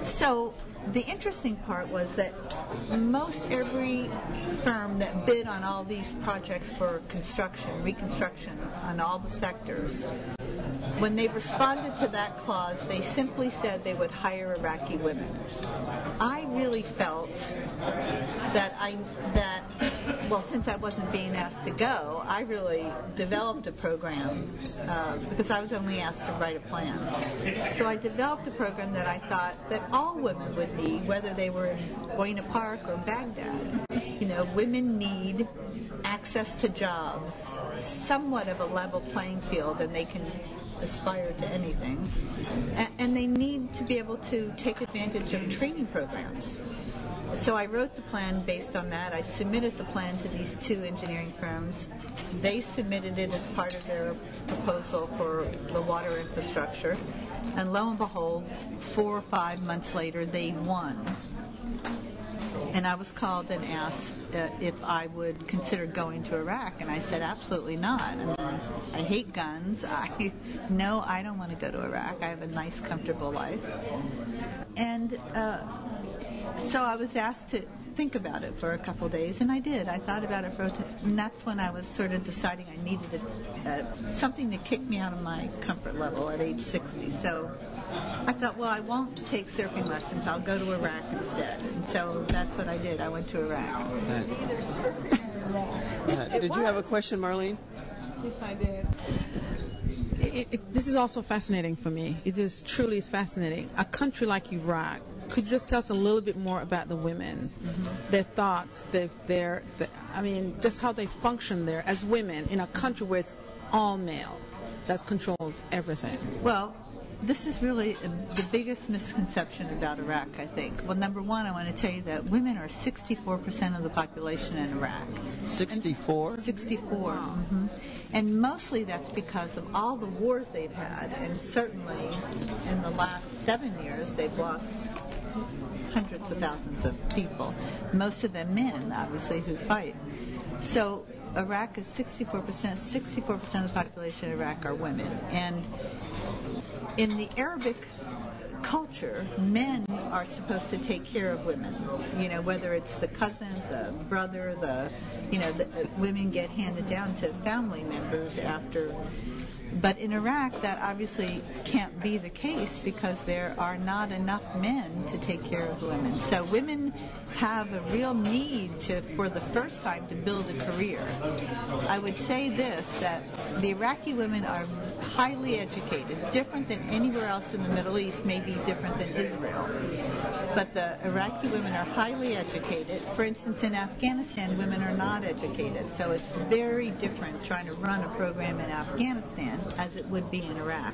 So the interesting part was that most every firm that bid on all these projects for construction, reconstruction on all the sectors, when they responded to that clause, they simply said they would hire Iraqi women. I really felt since I wasn't being asked to go, I really developed a program because I was only asked to write a plan. So I developed a program that I thought that all women would need, whether they were in Buena Park or Baghdad. Women need access to jobs, somewhat of a level playing field, and they can aspire to anything. And they need to be able to take advantage of training programs. So I wrote the plan based on that. I submitted the plan to these two engineering firms. They submitted it as part of their proposal for the water infrastructure. And lo and behold, 4 or 5 months later, they won. And I was called and asked if I would consider going to Iraq. And I said, absolutely not. I hate guns. No, I don't want to go to Iraq. I have a nice, comfortable life. And so I was asked to think about it for a couple of days, and I did. I thought about it and that's when I was sort of deciding I needed something to kick me out of my comfort level at age 60. So I thought, well, I won't take surfing lessons. I'll go to Iraq instead. And so that's what I did. I went to Iraq. Did you have a question, Marlene? Yes, I did. This is also fascinating for me. It just truly is fascinating. A country like Iraq, could you just tell us a little bit more about the women, their thoughts, just how they function there as women in a country where it's all male that controls everything? Well, this is really the biggest misconception about Iraq, I think. Well, number one, I want to tell you that women are 64% of the population in Iraq. 64? 64. Mm-hmm. And mostly that's because of all the wars they've had, and certainly in the last 7 years they've lost hundreds of thousands of people, most of them men, obviously, who fight. So Iraq is 64%. 64% of the population in Iraq are women. And in the Arabic culture, men are supposed to take care of women. Whether it's the cousin, the brother, the women get handed down to family members after. But in Iraq, that obviously can't be the case because there are not enough men to take care of women. So women have a real need for the first time, to build a career. I would say this, that the Iraqi women are highly educated, different than anywhere else in the Middle East, maybe different than Israel. But the Iraqi women are highly educated. For instance, in Afghanistan, women are not educated. So it's very different trying to run a program in Afghanistan as it would be in Iraq.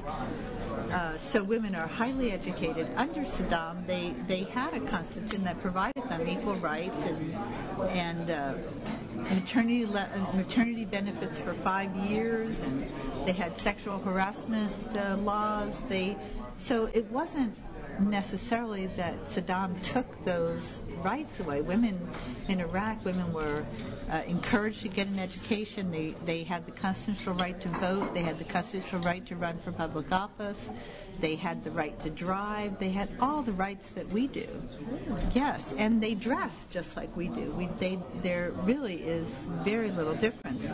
So women are highly educated. Under Saddam, they had a constitution that provided them equal rights and maternity benefits for 5 years, and they had sexual harassment laws. So it wasn't necessarily that Saddam took those rights away. Women in Iraq, women were encouraged to get an education. They had the constitutional right to vote. They had the constitutional right to run for public office. They had the right to drive. They had all the rights that we do. Yes, and they dress just like we do. There really is very little difference.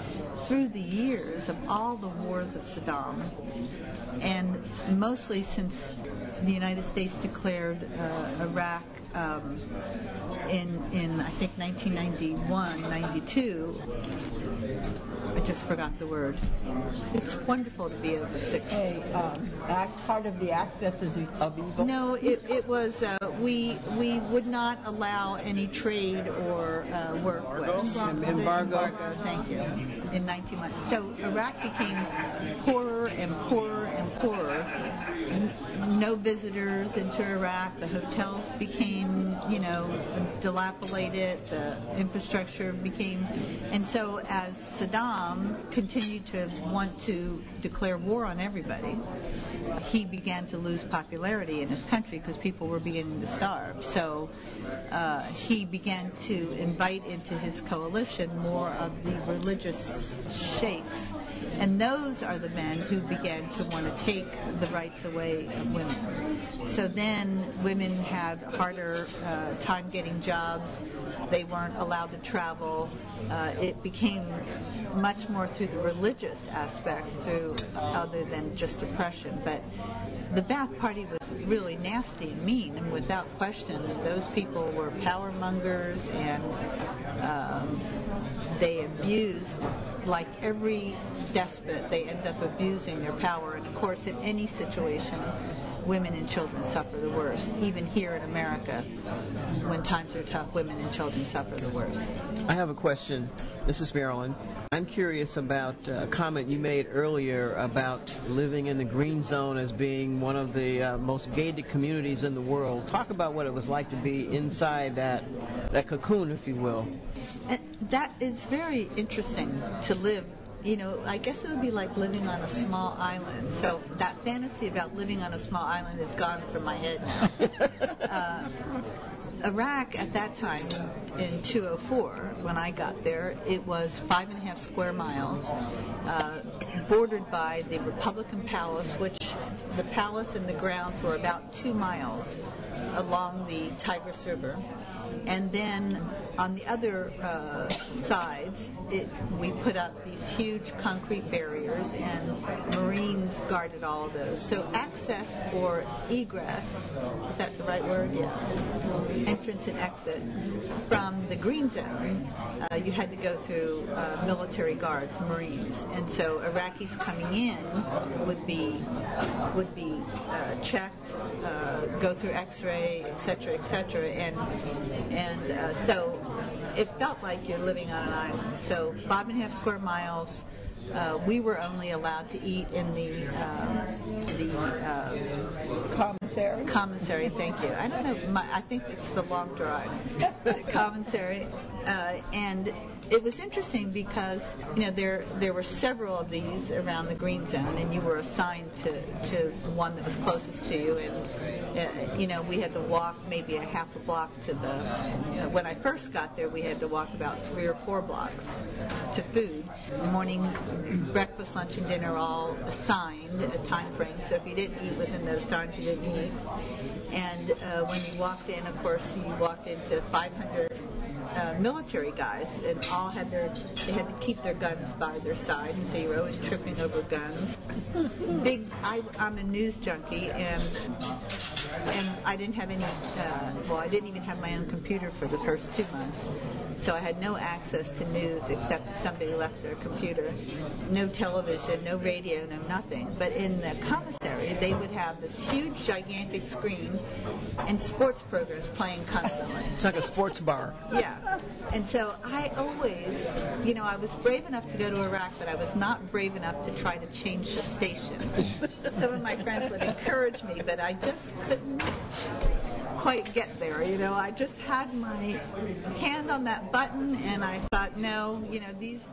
Through the years of all the wars of Saddam, and mostly since the United States declared Iraq in I think 1991, 92. I just forgot the word. It's wonderful to be over 60. Part of the accesses of evil? No, it was, we would not allow any trade or work with. Embargo. Thank you. In 1991. So Iraq became poorer and poorer and poorer. No visitors into Iraq. The hotels became, dilapidated. The infrastructure became, and so as Saddam continued to want to declare war on everybody, he began to lose popularity in his country because people were beginning to starve. So he began to invite into his coalition more of the religious sheikhs. And those are the men who began to want to take the rights away of women. So then women had harder time getting jobs. They weren't allowed to travel. It became much more through the religious aspect, through other than just oppression. But the Ba'ath Party was really nasty and mean, and without question, those people were power mongers, and they abused, like every despot, they end up abusing their power. And of course, in any situation, women and children suffer the worst. Even here in America, when times are tough, women and children suffer the worst. I have a question. This is Marilyn. I'm curious about a comment you made earlier about living in the green zone as being one of the most gated communities in the world. Talk about what it was like to be inside that cocoon, if you will. And that is very interesting to live. You know, I guess it would be like living on a small island. So that fantasy about living on a small island is gone from my head now. Iraq at that time, in 2004, when I got there, it was 5.5 square miles, bordered by the Republican Palace, which the palace and the grounds were about 2 miles along the Tigris River. And then on the other sides, we put up these huge concrete barriers, and Marines guarded all of those. So access or egress, is that the right word? Yeah. Entrance and exit from the green zone, you had to go through military guards, Marines. And so Iraqis coming in would be checked, go through X-ray, et cetera, and so it felt like you're living on an island. So 5.5 square miles. We were only allowed to eat in the Commissary. Commissary, thank you. I don't know. I think it's the long drive. The commissary, and it was interesting because there were several of these around the green zone, and you were assigned to one that was closest to you. And we had to walk maybe a half a block to the. When I first got there, we had to walk about 3 or 4 blocks to food. Morning, breakfast, lunch, and dinner all assigned a time frame. So if you didn't eat within those times, you didn't eat. And when you walked in, of course, you walked into 500 military guys, and they had to keep their guns by their side, and so you were always tripping over guns. I'm a news junkie, and I didn't have any. I didn't even have my own computer for the first 2 months. So I had no access to news except if somebody left their computer. No television, no radio, no nothing. But in the commissary, they would have this huge, gigantic screen and sports programs playing constantly. It's like a sports bar. Yeah. And so I always, I was brave enough to go to Iraq, but I was not brave enough to try to change the station. Some of my friends would encourage me, but I just couldn't quite get there. I just had my hand on that button, and I thought, no, these